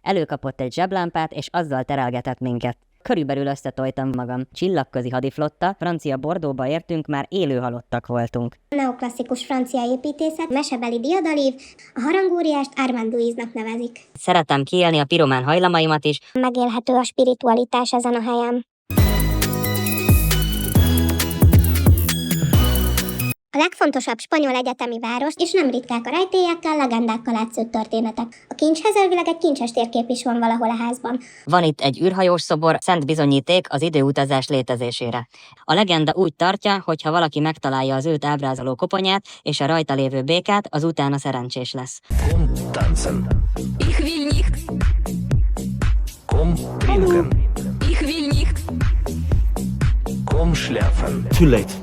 Előkapott egy zseblámpát, és azzal terelgetett minket. Körülbelül összetojtam magam. Csillagközi hadiflotta, francia Bordeauxba értünk, már élő halottak voltunk. Neoklasszikus francia építészet, mesebeli diadalív, a harangóriást Armand Louise-nak nevezik. Szeretem kiélni a piromán hajlamaimat is. Megélhető a spiritualitás ezen a helyen. A legfontosabb spanyol egyetemi város, és nem ritkák a rejtélyekkel, legendákkal átszőtt történetek. A kincshez elvileg egy kincses térkép is van valahol a házban. Van itt egy űrhajós szobor, szent bizonyíték az időutazás létezésére. A legenda úgy tartja, hogy ha valaki megtalálja az őt ábrázoló koponyát és a rajta lévő békát, az utána szerencsés lesz. Komm tanzen. Ich will nicht. Komm trinken. Ich will nicht. Komm schlafen. Too late.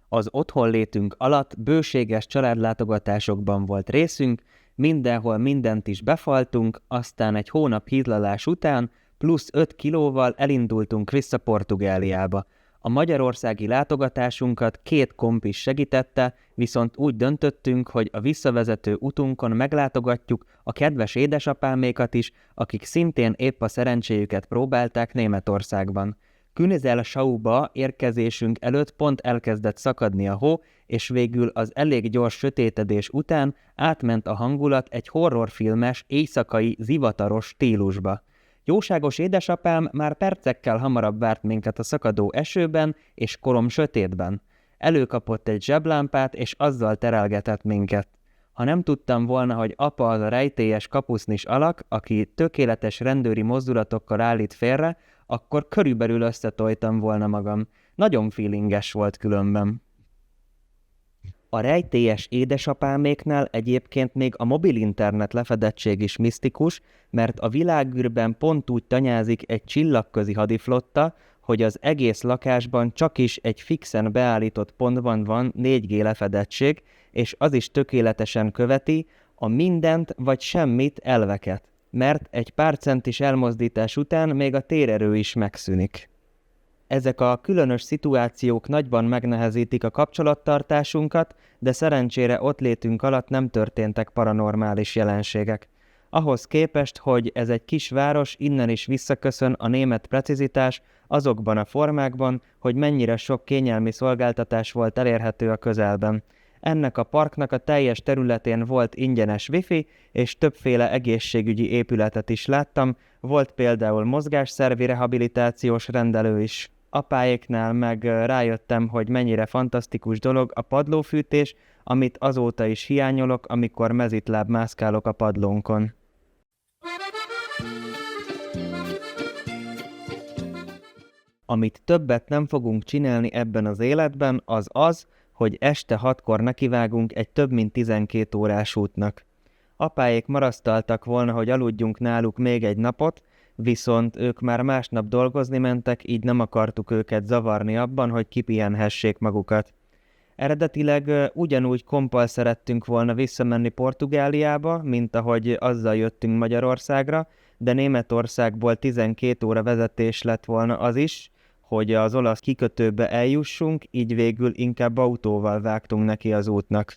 Az otthonlétünk alatt bőséges családlátogatásokban volt részünk, mindenhol mindent is befaltunk, aztán egy hónap hídlalás után plusz 5 kilóval elindultunk vissza Portugáliába. A magyarországi látogatásunkat 2 kompis segítette, viszont úgy döntöttünk, hogy a visszavezető utunkon meglátogatjuk a kedves édesapámékat is, akik szintén épp a szerencséjüket próbálták Németországban. Künizelszauba érkezésünk előtt pont elkezdett szakadni a hó, és végül az elég gyors sötétedés után átment a hangulat egy horrorfilmes, éjszakai, zivataros stílusba. Jóságos édesapám már percekkel hamarabb várt minket a szakadó esőben és korom sötétben. Előkapott egy zseblámpát, és azzal terelgetett minket. Ha nem tudtam volna, hogy apa az a rejtélyes kapusznis alak, aki tökéletes rendőri mozdulatokkal állít félre, akkor körülbelül összetojtam volna magam. Nagyon feelinges volt különben. A rejtélyes édesapáméknál egyébként még a mobil internet lefedettség is misztikus, mert a világűrben pont úgy tanyázik egy csillagközi hadiflotta, hogy az egész lakásban csak is egy fixen beállított pontban van 4G lefedettség, és az is tökéletesen követi a mindent vagy semmit elveket, mert egy pár centis elmozdítás után még a térerő is megszűnik. Ezek a különös szituációk nagyban megnehezítik a kapcsolattartásunkat, de szerencsére ott létünk alatt nem történtek paranormális jelenségek. Ahhoz képest, hogy ez egy kis város, innen is visszaköszön a német precizitás azokban a formákban, hogy mennyire sok kényelmi szolgáltatás volt elérhető a közelben. Ennek a parknak a teljes területén volt ingyenes wifi, és többféle egészségügyi épületet is láttam, volt például mozgásszervi rehabilitációs rendelő is. Apáéknál meg rájöttem, hogy mennyire fantasztikus dolog a padlófűtés, amit azóta is hiányolok, amikor mezitláb mászkálok a padlónkon. Amit többet nem fogunk csinálni ebben az életben, az az, hogy este 6-kor nekivágunk egy több mint 12 órás útnak. Apáék marasztaltak volna, hogy aludjunk náluk még egy napot, viszont ők már másnap dolgozni mentek, így nem akartuk őket zavarni abban, hogy kipihenhessék magukat. Eredetileg ugyanúgy kompal szerettünk volna visszamenni Portugáliába, mint ahogy azzal jöttünk Magyarországra, de Németországból 12 óra vezetés lett volna az is, hogy az olasz kikötőbe eljussunk, így végül inkább autóval vágtunk neki az útnak.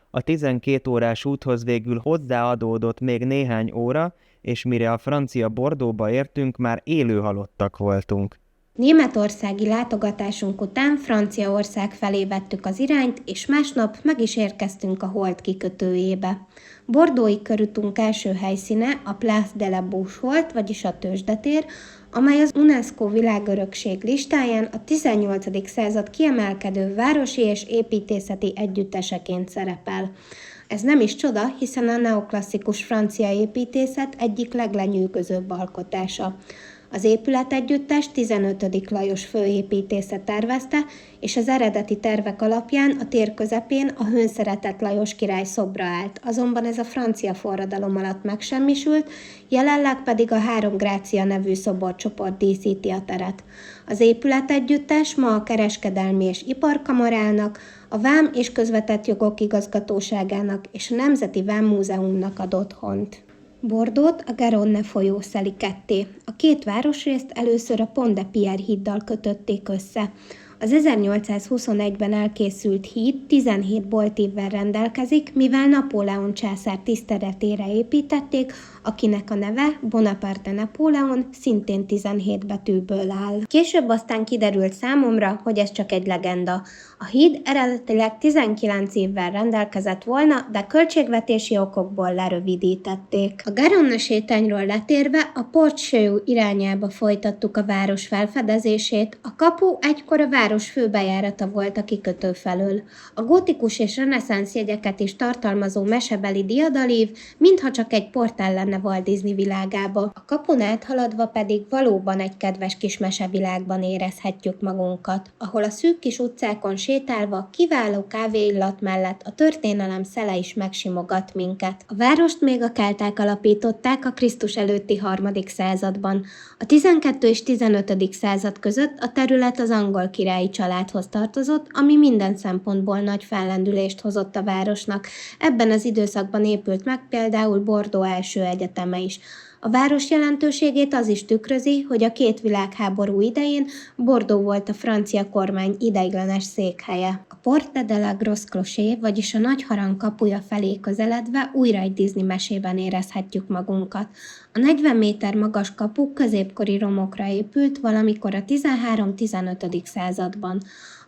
A 12 órás úthoz végül hozzáadódott még néhány óra, és mire a francia Bordeauxba értünk, már élő halottak voltunk. Németországi látogatásunk után Franciaország felé vettük az irányt, és másnap meg is érkeztünk a Hold kikötőjébe. Bordeaux-i körútunk első helyszíne a Place de la Bouche volt, vagyis a Tőzsdetér, amely az UNESCO világörökség listáján a 18. század kiemelkedő városi és építészeti együtteseként szerepel. Ez nem is csoda, hiszen a neoklasszikus francia építészet egyik leglenyűgözőbb alkotása. Az épületegyüttes 15. Lajos főépítésze tervezte, és az eredeti tervek alapján a tér közepén a hőnszeretett Lajos király szobra állt, azonban ez a francia forradalom alatt megsemmisült, jelenleg pedig a 3 Grácia nevű szoborcsoport díszíti a teret. Az épületegyüttes ma a Kereskedelmi és Iparkamarának, a Vám és Közvetett Jogok Igazgatóságának és a Nemzeti Vámmúzeumnak ad otthont. Bordeaux-t a Garonne folyó szeli ketté. A két városrészt először a Pont de Pierre híddal kötötték össze. Az 1821-ben elkészült híd 17 boltívvel rendelkezik, mivel Napóleon császár tiszteletére építették, akinek a neve Bonaparte Napóleon szintén 17 betűből áll. Később aztán kiderült számomra, hogy ez csak egy legenda. A híd eredetileg 19 évvel rendelkezett volna, de költségvetési okokból lerövidítették. A Garonne sétányról letérve a Port Chaillou irányába folytattuk a város felfedezését. A kapu egykor a város főbejárata volt a kikötő felől. A gótikus és reneszánsz jegyeket is tartalmazó mesebeli diadalív, mintha csak egy portál lenne Walt Disney világába. A kapun áthaladva pedig valóban egy kedves kis mesevilágban érezhetjük magunkat, ahol a szűk kis utcákon sétálva kiváló kávéillat mellett a történelem szele is megsimogat minket. A várost még a kelták alapították a Krisztus előtti 3. században. A 12. és 15. század között a terület az angol királyi családhoz tartozott, ami minden szempontból nagy fellendülést hozott a városnak. Ebben az időszakban épült meg például Bordeaux első egyeteme is. A város jelentőségét az is tükrözi, hogy a két világháború idején Bordeaux volt a francia kormány ideiglenes székhelye. A Porte de la Grosse Clocher, vagyis a nagy harang kapuja felé közeledve újra egy Disney mesében érezhetjük magunkat. A 40 méter magas kapu középkori romokra épült valamikor a 13-15. században.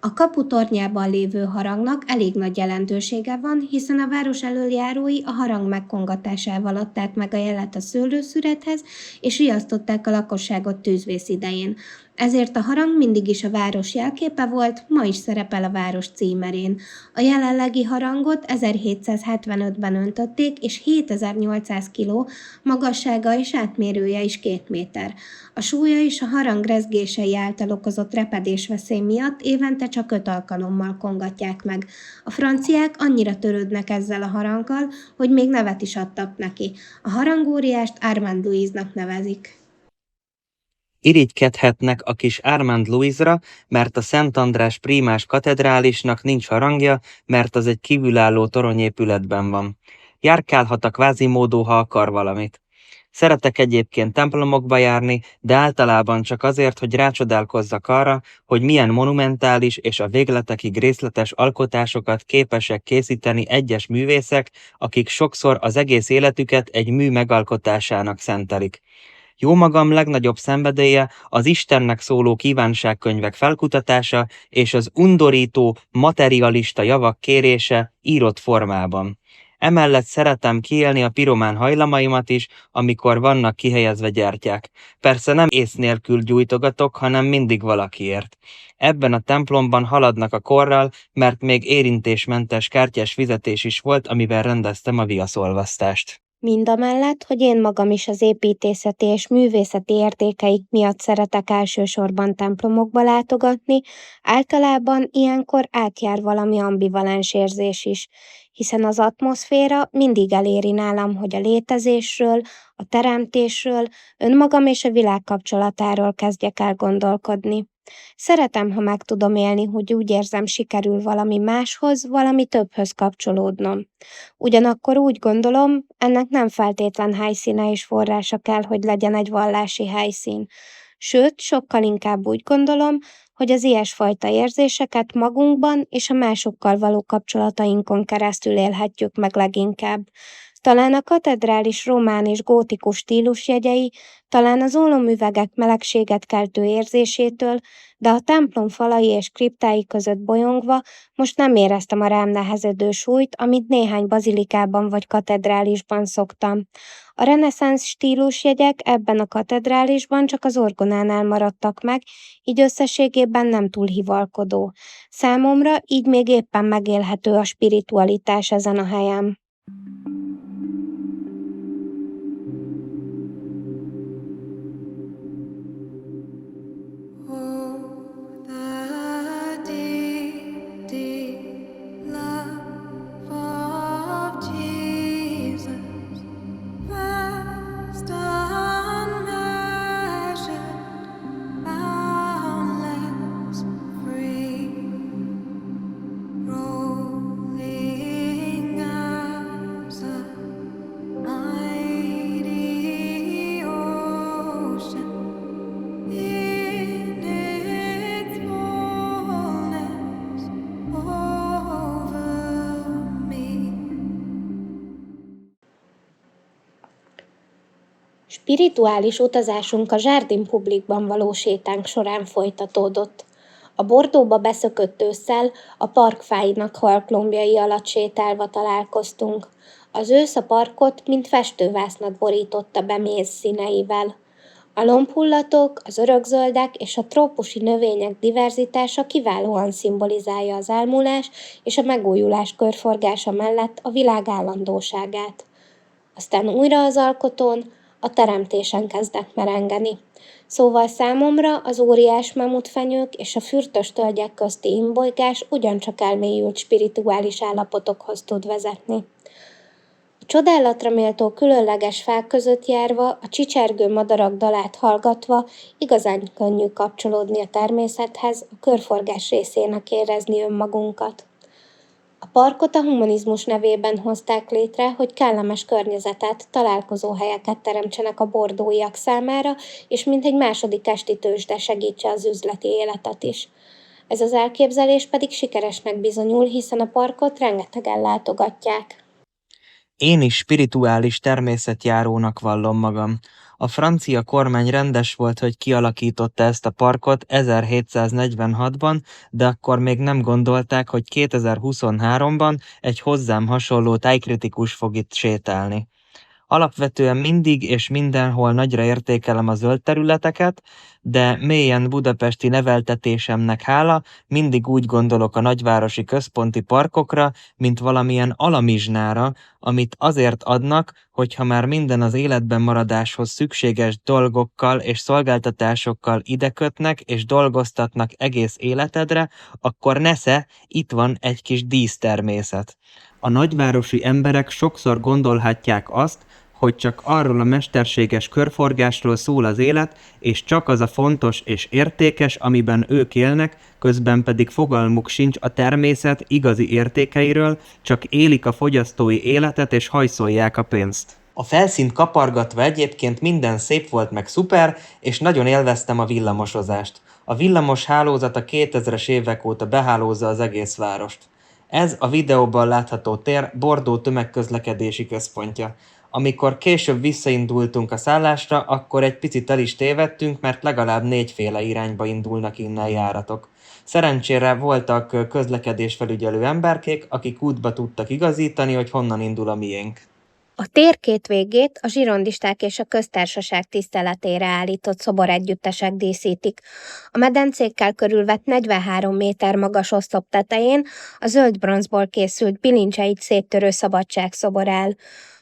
A kapu tornyában lévő harangnak elég nagy jelentősége van, hiszen a város elöljárói a harang megkongatásával adták meg a jelet a szőlőszürethez, és riasztották a lakosságot tűzvész idején. Ezért a harang mindig is a város jelképe volt, ma is szerepel a város címerén. A jelenlegi harangot 1775-ben öntötték, és 7800 kg, magassága és átmérője is 2 méter. A súlya és a harang rezgései által okozott repedésveszély miatt évente csak 5 alkalommal kongatják meg. A franciák annyira törődnek ezzel a haranggal, hogy még nevet is adtak neki. A harangóriást Armand Louise-nak nevezik. Irigykedhetnek a kis Armand Louise-ra, mert a Szent András prímás katedrálisnak nincs harangja, mert az egy kívülálló toronyépületben van. Járkálhat a Quasimodo, ha akar valamit. Szeretek egyébként templomokba járni, de általában csak azért, hogy rácsodálkozzak arra, hogy milyen monumentális és a végletekig részletes alkotásokat képesek készíteni egyes művészek, akik sokszor az egész életüket egy mű megalkotásának szentelik. Jómagam legnagyobb szenvedélye az Istennek szóló kívánságkönyvek felkutatása és az undorító, materialista javak kérése írott formában. Emellett szeretem kiélni a piromán hajlamaimat is, amikor vannak kihelyezve gyertyák. Persze nem ész nélkül gyújtogatok, hanem mindig valakiért. Ebben a templomban haladnak a korral, mert még érintésmentes kártyás fizetés is volt, amivel rendeztem a viaszolvasztást. Mindamellett, hogy én magam is az építészeti és művészeti értékeik miatt szeretek elsősorban templomokba látogatni, általában ilyenkor átjár valami ambivalens érzés is, hiszen az atmoszféra mindig eléri nálam, hogy a létezésről, a teremtésről, önmagam és a világ kapcsolatáról kezdjek el gondolkodni. Szeretem, ha meg tudom élni, hogy úgy érzem, sikerül valami máshoz, valami többhöz kapcsolódnom. Ugyanakkor úgy gondolom, ennek nem feltétlen helyszíne és forrása kell, hogy legyen egy vallási helyszín. Sőt, sokkal inkább úgy gondolom, hogy az ilyesfajta érzéseket magunkban és a másokkal való kapcsolatainkon keresztül élhetjük meg leginkább. Talán a katedrális román és gótikus stílusjegyei, talán az ólomüvegek melegséget keltő érzésétől, de a templom falai és kriptái között bolyongva most nem éreztem a rám nehezedő súlyt, amit néhány bazilikában vagy katedrálisban szoktam. A reneszánsz stílusjegyek ebben a katedrálisban csak az orgonánál maradtak meg, így összességében nem túl hivalkodó. Számomra így még éppen megélhető a spiritualitás ezen a helyen. Rolling spirituális utazásunk a Jardin Publicban való sétánk során folytatódott. A Bordeauxba beszökött ősszel a parkfáinak halklombjai alatt sétálva találkoztunk. Az ősz a parkot, mint festővásznat borította be méz színeivel. A lombhullatók, az örökzöldek és a trópusi növények diverzitása kiválóan szimbolizálja az elmúlás és a megújulás körforgása mellett a világ állandóságát. Aztán újra az alkotón, a teremtésen kezdek merengeni. Szóval számomra az óriás mamutfenyők és a fürtös tölgyek közti imbolygás ugyancsak elmélyült spirituális állapotokhoz tud vezetni. A csodálatra méltó különleges fák között járva, a csicsergő madarak dalát hallgatva igazán könnyű kapcsolódni a természethez, a körforgás részének érezni önmagunkat. A parkot a humanizmus nevében hozták létre, hogy kellemes környezetet, találkozóhelyeket teremtsenek a bordóiak számára, és mint egy második esti tőzsde segítse az üzleti életet is. Ez az elképzelés pedig sikeresnek bizonyul, hiszen a parkot rengetegen látogatják. Én is spirituális természetjárónak vallom magam. A francia kormány rendes volt, hogy kialakította ezt a parkot 1746-ban, de akkor még nem gondolták, hogy 2023-ban egy hozzám hasonló tájkritikus fog itt sétálni. Alapvetően mindig és mindenhol nagyra értékelem a zöld területeket, de mélyen budapesti neveltetésemnek hála mindig úgy gondolok a nagyvárosi központi parkokra, mint valamilyen alamizsnára, amit azért adnak, hogyha már minden az életben maradáshoz szükséges dolgokkal és szolgáltatásokkal idekötnek és dolgoztatnak egész életedre, akkor nesze, itt van egy kis dísztermészet. A nagyvárosi emberek sokszor gondolhatják azt, hogy csak arról a mesterséges körforgásról szól az élet, és csak az a fontos és értékes, amiben ők élnek, közben pedig fogalmuk sincs a természet igazi értékeiről, csak élik a fogyasztói életet és hajszolják a pénzt. A felszínt kapargatva egyébként minden szép volt meg szuper, és nagyon élveztem a villamosozást. A villamos hálózat a 2000-es évek óta behálózza az egész várost. Ez a videóban látható tér Bordeaux tömegközlekedési központja. Amikor később visszaindultunk a szállásra, akkor egy picit el is tévedtünk, mert legalább 4 irányba indulnak innen járatok. Szerencsére voltak közlekedésfelügyelő emberkék, akik útba tudtak igazítani, hogy honnan indul a miénk. A tér két végét a zsirondisták és a köztársaság tiszteletére állított szoboregyüttesek díszítik. A medencékkel körülvett 43 méter magas oszlop tetején a zöld bronzból készült bilincseit széttörő szabadságszobor áll.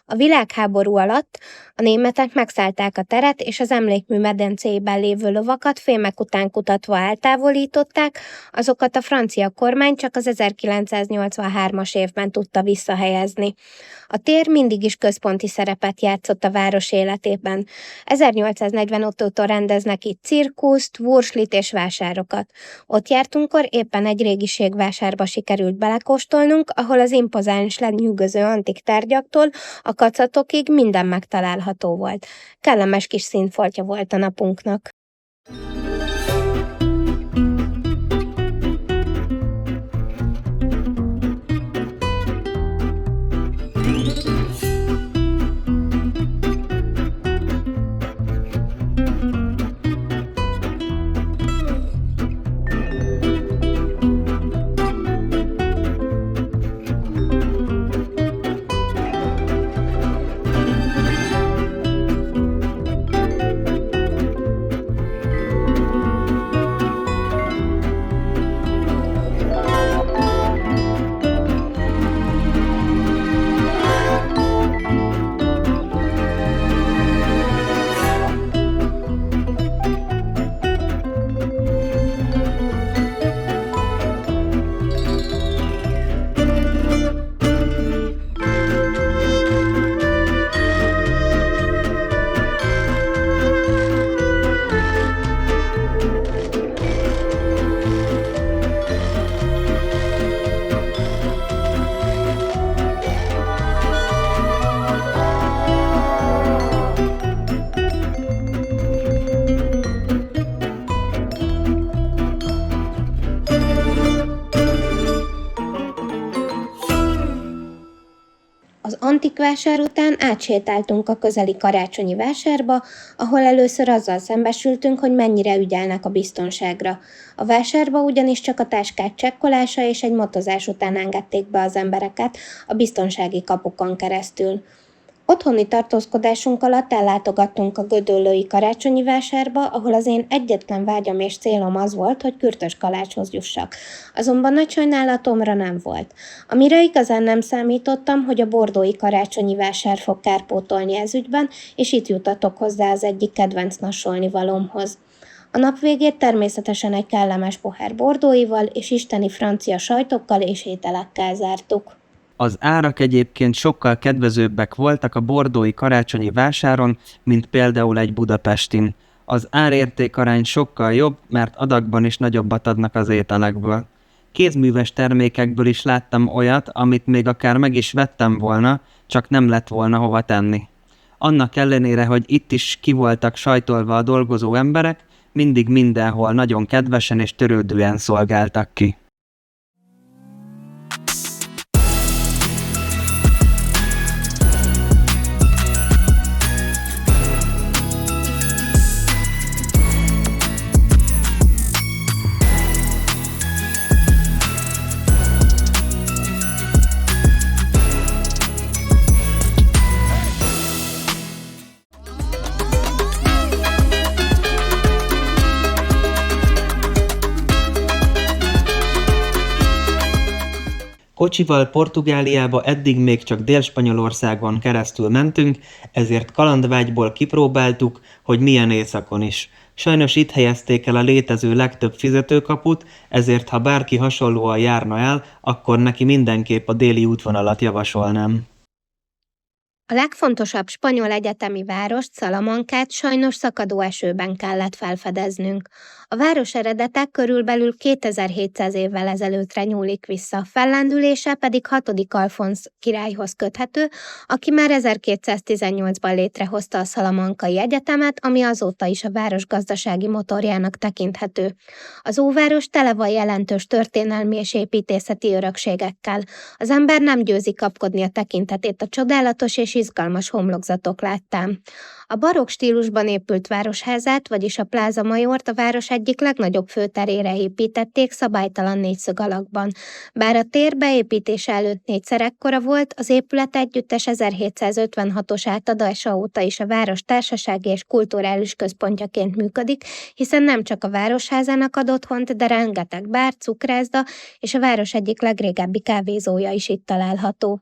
A világháború alatt a németek megszállták a teret, és az emlékmű medencéjében lévő lovakat fémek után kutatva eltávolították, azokat a francia kormány csak az 1983-as évben tudta visszahelyezni. A tér mindig is központi szerepet játszott a város életében. 1845 óta rendeznek itt cirkuszt, vurslit és vásárokat. Ott jártunkkor éppen egy régiségvásárba sikerült belekóstolnunk, ahol az impozáns lenyűgöző antik tárgyaktól a kacatokig minden megtalálható volt. Kellemes kis színfoltja volt a napunknak. antik vásár után átsétáltunk a közeli karácsonyi vásárba, ahol először azzal szembesültünk, hogy mennyire ügyelnek a biztonságra. A vásárba ugyanis csak a táskák csekkolása és egy motozás után engedték be az embereket a biztonsági kapukon keresztül. Otthoni tartózkodásunk alatt ellátogattunk a gödöllői karácsonyi vásárba, ahol az én egyetlen vágyam és célom az volt, hogy kürtös kalácshoz jussak. Azonban nagy sajnálatomra nem volt. Amire igazán nem számítottam, hogy a bordói karácsonyi vásár fog kárpótolni ez ügyben, és itt jutatok hozzá az egyik kedvenc nassolnivalómhoz. A nap végét természetesen egy kellemes pohár bordóival és isteni francia sajtokkal és ételekkel zártuk. Az árak egyébként sokkal kedvezőbbek voltak a bordói karácsonyi vásáron, mint például egy budapestin. Az árértékarány sokkal jobb, mert adagban is nagyobbat adnak az ételekből. Kézműves termékekből is láttam olyat, amit még akár meg is vettem volna, csak nem lett volna hova tenni. Annak ellenére, hogy itt is ki voltak sajtolva a dolgozó emberek, mindig mindenhol nagyon kedvesen és törődően szolgáltak ki. Kocsival Portugáliába eddig még csak Dél-Spanyolországon keresztül mentünk, ezért kalandvágyból kipróbáltuk, hogy milyen északon is. Sajnos itt helyezték el a létező legtöbb fizetőkaput, ezért ha bárki hasonlóan járna el, akkor neki mindenképp a déli útvonalat javasolnám. A legfontosabb spanyol egyetemi várost, Salamancát sajnos szakadó esőben kellett felfedeznünk. A város eredete körülbelül 2700 évvel ezelőttre nyúlik vissza, fellendülése pedig 6. Alfonz királyhoz köthető, aki már 1218-ban létrehozta a Salamancai Egyetemet, ami azóta is a város gazdasági motorjának tekinthető. Az óváros tele van jelentős történelmi és építészeti örökségekkel. Az ember nem győzi kapkodni a tekintetét a csodálatos és izgalmas homlokzatok láttán. A barokk stílusban épült városházát, vagyis a Plaza Majort a város egyik legnagyobb főterére építették szabálytalan négyszög alakban. Bár a tér beépítése előtt 4-szer ekkora volt, az épület együttes 1756-os átadása óta is a város társasági és kulturális központjaként működik, hiszen nem csak a városházának ad otthont, de rengeteg bár, cukrászda és a város egyik legrégebbi kávézója is itt található.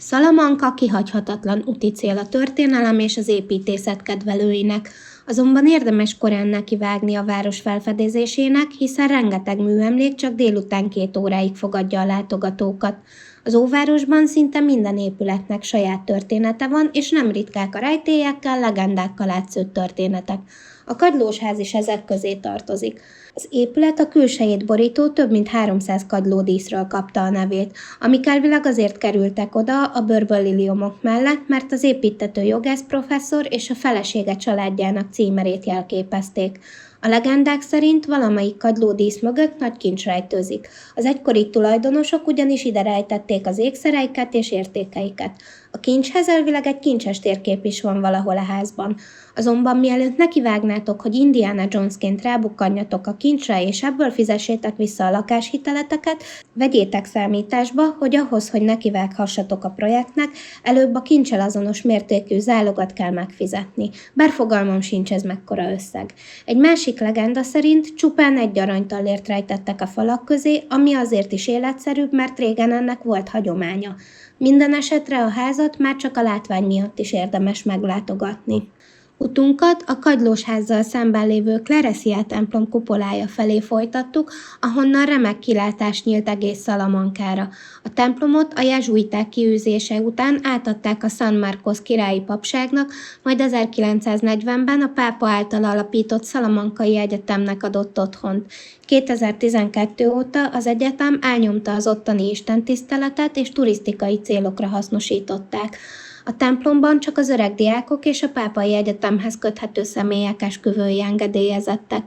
Salamanca kihagyhatatlan úti cél a történelem és az építészet kedvelőinek, azonban érdemes korán nekivágni a város felfedezésének, hiszen rengeteg műemlék csak délután 2 óráig fogadja a látogatókat. Az óvárosban szinte minden épületnek saját története van, és nem ritkák a rejtélyekkel, legendákkal átszőtt történetek. A kagylósház is ezek közé tartozik. Az épület a külsejét borító több mint 300 kagylódíszről kapta a nevét, amik elvileg azért kerültek oda a Bourbon liliomok mellett, mert az építtető jogász professzor és a felesége családjának címerét jelképezték. A legendák szerint valamelyik kagylódísz mögött nagy kincs rejtőzik. Az egykori tulajdonosok ugyanis ide rejtették az ékszereiket és értékeiket. A kincshez elvileg egy kincses térkép is van valahol a házban. Azonban mielőtt nekivágnátok, hogy Indiana Jonesként rábukkanjatok a kincsre, és ebből fizessétek vissza a lakáshiteleteket, vegyétek számításba, hogy ahhoz, hogy nekivághassatok a projektnek, előbb a kincsel azonos mértékű zálogat kell megfizetni, bár fogalmam sincs ez mekkora összeg. Egy másik legenda szerint csupán egy aranytallért rejtettek a falak közé, ami azért is életszerűbb, mert régen ennek volt hagyománya. Minden esetre a házat már csak a látvány miatt is érdemes meglátogatni. Utunkat a kagylósházzal szemben lévő Clerecia templom kupolája felé folytattuk, ahonnan remek kilátás nyílt egész Salamancára. A templomot a jezsuiták kiűzése után átadták a San Marcos királyi papságnak, majd 1940-ben a pápa által alapított Salamancai Egyetemnek adott otthont. 2012 óta az egyetem elnyomta az ottani istentiszteletet és turisztikai célokra hasznosították. A templomban csak az öreg diákok és a pápai egyetemhez köthető személyek esküvői engedélyezettek.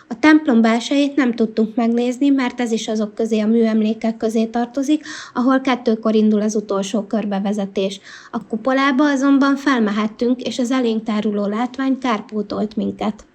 A templom belsejét nem tudtunk megnézni, mert ez is azok közé a műemlékek közé tartozik, ahol 2-kor indul az utolsó körbevezetés. A kupolába azonban felmehettünk, és az elénk táruló látvány kárpótolt minket.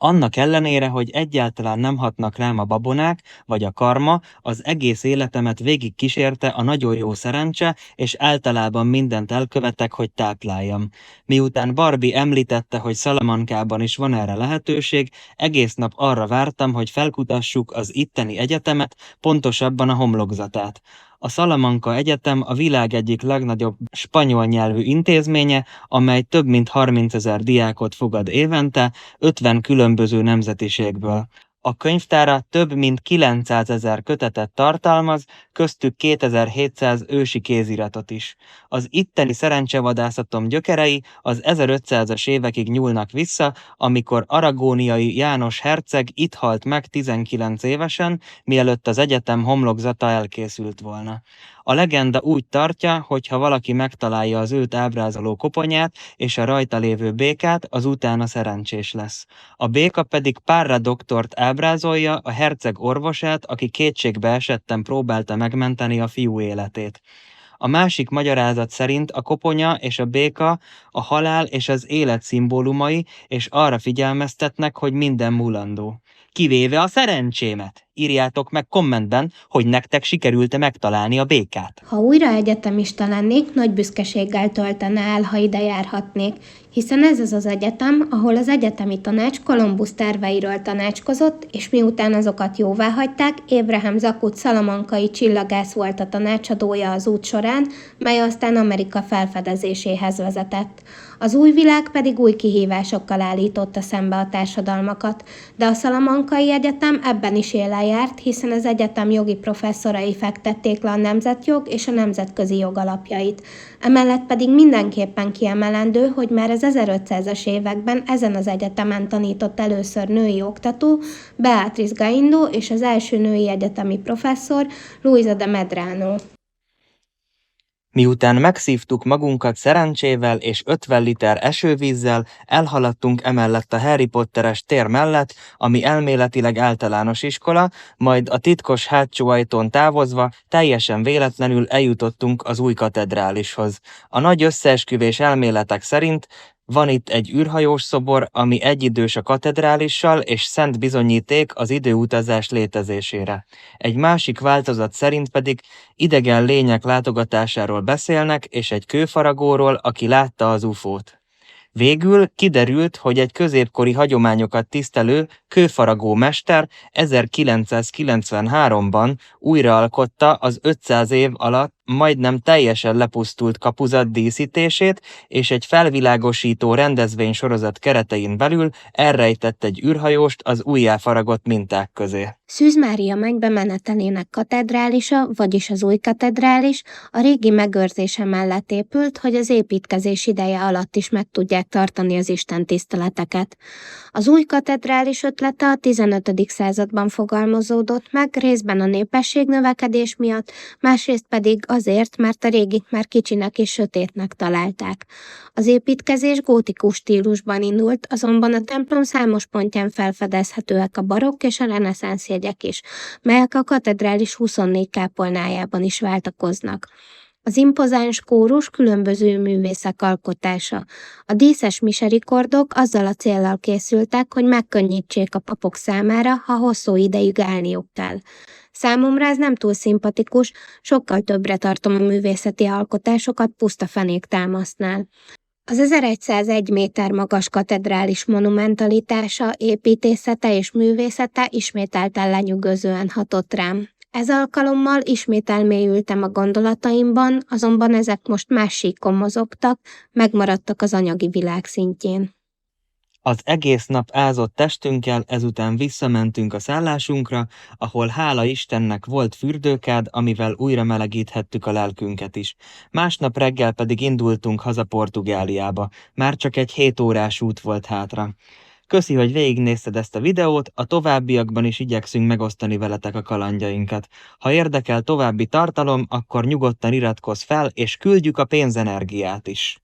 Annak ellenére, hogy egyáltalán nem hatnak rám a babonák vagy a karma, az egész életemet végig kísérte a nagyon jó szerencse, és általában mindent elkövetek, hogy tápláljam. Miután Barbie említette, hogy Salamancában is van erre lehetőség, egész nap arra vártam, hogy felkutassuk az itteni egyetemet, pontosabban a homlokzatát. A Salamanca Egyetem a világ egyik legnagyobb spanyol nyelvű intézménye, amely több mint 30 000 diákot fogad évente, 50 különböző nemzetiségből. A könyvtára több mint 900 000 kötetet tartalmaz, köztük 2700 ősi kéziratot is. Az itteni szerencsevadászatom gyökerei az 1500-as évekig nyúlnak vissza, amikor aragóniai János herceg itt halt meg 19 évesen, mielőtt az egyetem homlokzata elkészült volna. A legenda úgy tartja, hogy ha valaki megtalálja az őt ábrázoló koponyát és a rajta lévő békát, az utána szerencsés lesz. A béka pedig Parra doktort ábrázolja, a herceg orvosát, aki kétségbe esetten próbálta megmenteni a fiú életét. A másik magyarázat szerint a koponya és a béka a halál és az élet szimbólumai, és arra figyelmeztetnek, hogy minden múlandó. Kivéve a szerencsémet! Írjátok meg kommentben, hogy nektek sikerült-e megtalálni a békát. Ha újra egyetemista lennék, nagy büszkeséggel töltene el, ha ide járhatnék, hiszen ez az az egyetem, ahol az egyetemi tanács Kolumbusz terveiről tanácskozott, és miután azokat jóváhagyták, Abraham Zakut szalamancai csillagász volt a tanácsadója az út során, mely aztán Amerika felfedezéséhez vezetett. Az új világ pedig új kihívásokkal állította szembe a társadalmakat, de a Szalamancai Egyetem ebben is élen járt, hiszen az egyetem jogi professzorai fektették le a nemzetjog és a nemzetközi jog alapjait. Emellett pedig mindenképpen kiemelendő, hogy már az 1500-as években ezen az egyetemen tanított először női oktató, Beatriz Galindo és az első női egyetemi professzor, Luisa de Medrano. Miután megszívtuk magunkat szerencsével és 50 liter esővízzel, elhaladtunk emellett a Harry Potteres tér mellett, ami elméletileg általános iskola, majd a titkos hátsó ajtón távozva teljesen véletlenül eljutottunk az új katedrálishoz. A nagy összeesküvés elméletek szerint van itt egy űrhajós szobor, ami egyidős a katedrálissal, és szent bizonyíték az időutazás létezésére. Egy másik változat szerint pedig idegen lények látogatásáról beszélnek, és egy kőfaragóról, aki látta az UFO-t. Végül kiderült, hogy egy középkori hagyományokat tisztelő kőfaragó mester 1993-ban újraalkotta az 500 év alatt majdnem teljesen lepusztult kapuzat díszítését, és egy felvilágosító rendezvénysorozat keretein belül elrejtett egy űrhajóst az újjáfaragott minták közé. Szűz Mária mennybe menetelének katedrálisa, vagyis az új katedrális, a régi megőrzése mellett épült, hogy az építkezés ideje alatt is meg tudják tartani az istentiszteleteket. Az új katedrális ötlete a 15. században fogalmazódott meg, részben a népesség növekedés miatt, másrészt pedig azért, mert a régit már kicsinek és sötétnek találták. Az építkezés gótikus stílusban indult, azonban a templom számos pontján felfedezhetőek a barokk és a reneszánsz jegyek is, melyek a katedrális 24 kápolnájában is váltakoznak. Az impozáns kórus különböző művészek alkotása. A díszes miserikordok azzal a céllal készültek, hogy megkönnyítsék a papok számára, ha hosszú ideig állniuk kell. Számomra ez nem túl szimpatikus, sokkal többre tartom a művészeti alkotásokat puszta fenéktámasznál. Az 1101 méter magas katedrális monumentalitása, építészete és művészete ismételten lenyűgözően hatott rám. Ez alkalommal ismét elmélyültem a gondolataimban, azonban ezek most más síkon mozogtak, megmaradtak az anyagi világ szintjén. Az egész nap ázott testünkkel ezután visszamentünk a szállásunkra, ahol hála Istennek volt fürdőkád, amivel újra melegíthettük a lelkünket is. Másnap reggel pedig indultunk haza Portugáliába. Már csak egy 7 órás út volt hátra. Köszi, hogy végignézted ezt a videót, a továbbiakban is igyekszünk megosztani veletek a kalandjainkat. Ha érdekel további tartalom, akkor nyugodtan iratkozz fel, és küldjük a pénzenergiát is.